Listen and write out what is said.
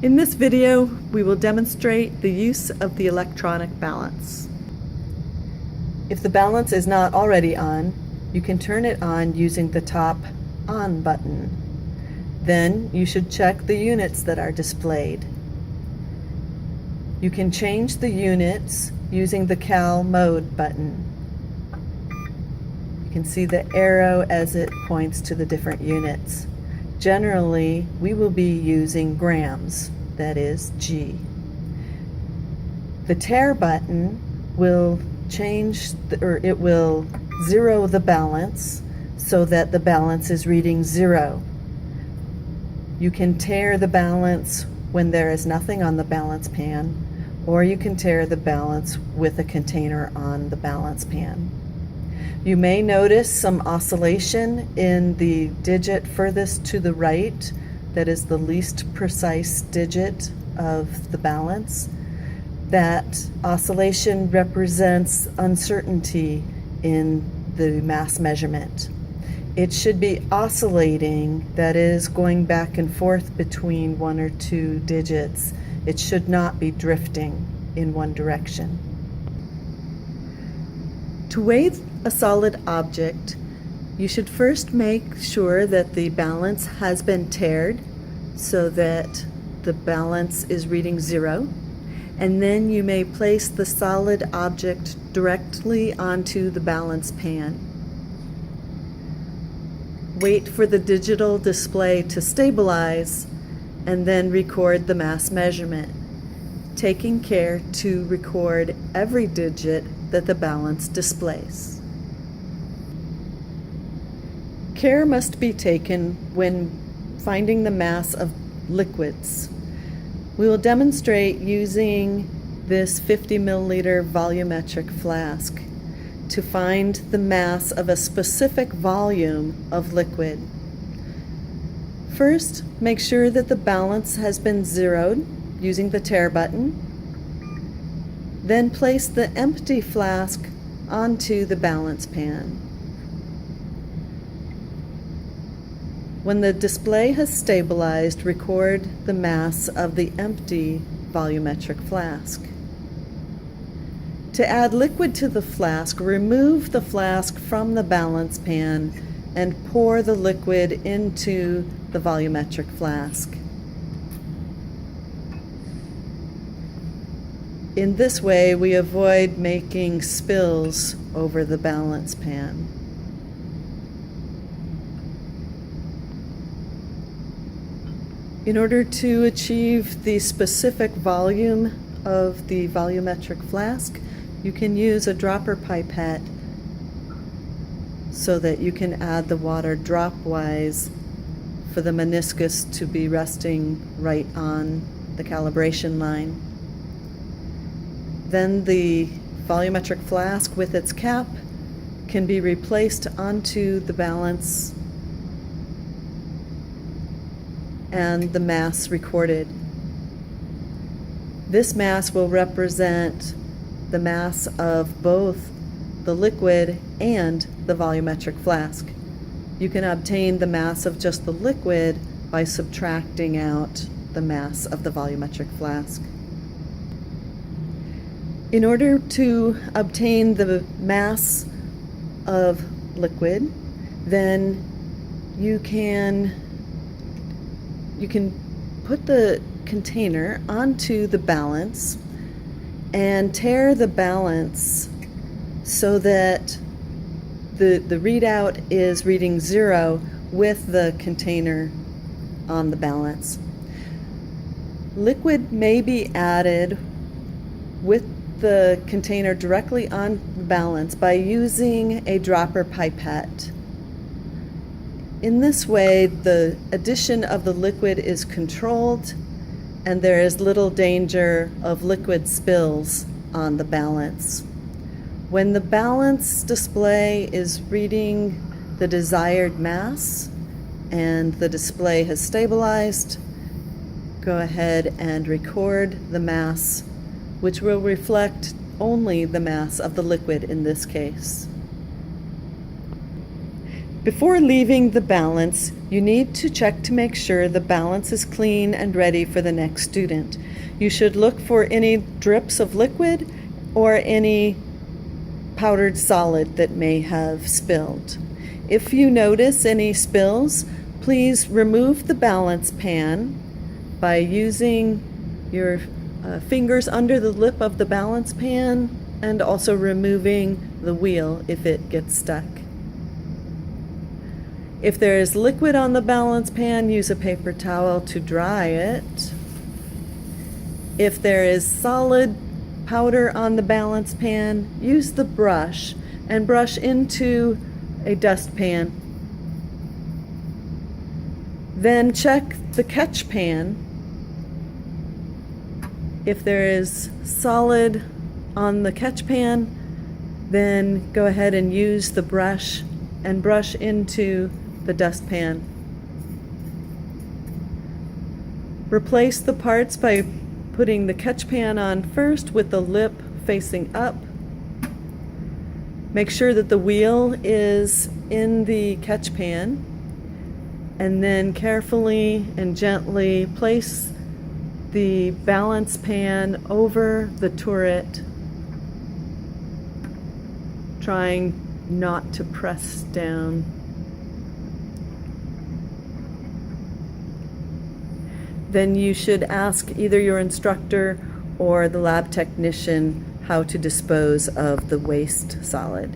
In this video, we will demonstrate the use of the electronic balance. If the balance is not already on, you can turn it on using the top On button. Then you should check the units that are displayed. You can change the units using the Cal Mode button. You can see the arrow as it points to the different units. Generally, we will be using grams, that is G. The tare button will it will zero the balance so that the balance is reading 0. You can tare the balance when there is nothing on the balance pan, or you can tare the balance with a container on the balance pan. You may notice some oscillation in the digit furthest to the right, that is the least precise digit of the balance. That oscillation represents uncertainty in the mass measurement. It should be oscillating, that is, going back and forth between 1 or 2 digits. It should not be drifting in one direction. To weigh a solid object, you should first make sure that the balance has been tared so that the balance is reading 0, and then you may place the solid object directly onto the balance pan. Wait for the digital display to stabilize and then record the mass measurement, taking care to record every digit that the balance displays. Care must be taken when finding the mass of liquids. We will demonstrate using this 50 milliliter volumetric flask to find the mass of a specific volume of liquid. First, make sure that the balance has been zeroed using the tare button. Then place the empty flask onto the balance pan. When the display has stabilized, record the mass of the empty volumetric flask. To add liquid to the flask, remove the flask from the balance pan and pour the liquid into the volumetric flask. In this way, we avoid making spills over the balance pan. In order to achieve the specific volume of the volumetric flask, you can use a dropper pipette so that you can add the water dropwise for the meniscus to be resting right on the calibration line. Then the volumetric flask with its cap can be replaced onto the balance and the mass recorded. This mass will represent the mass of both the liquid and the volumetric flask. You can obtain the mass of just the liquid by subtracting out the mass of the volumetric flask. In order to obtain the mass of liquid, then you can put the container onto the balance and tare the balance so that the readout is reading 0 with the container on the balance. Liquid may be added with the container directly on the balance by using a dropper pipette. In this way, the addition of the liquid is controlled and there is little danger of liquid spills on the balance. When the balance display is reading the desired mass and the display has stabilized, go ahead and record the mass, which will reflect only the mass of the liquid in this case. Before leaving the balance, you need to check to make sure the balance is clean and ready for the next student. You should look for any drips of liquid or any powdered solid that may have spilled. If you notice any spills, please remove the balance pan by using your fingers under the lip of the balance pan and also removing the wheel if it gets stuck. If there is liquid on the balance pan, use a paper towel to dry it. If there is solid powder on the balance pan, use the brush and brush into a dustpan. Then check the catch pan. If there is solid on the catch pan, then go ahead and use the brush and brush into the dustpan. Replace the parts by putting the catch pan on first with the lip facing up. Make sure that the wheel is in the catch pan, and then carefully and gently place the balance pan over the turret, trying not to press down. Then you should ask either your instructor or the lab technician how to dispose of the waste solid.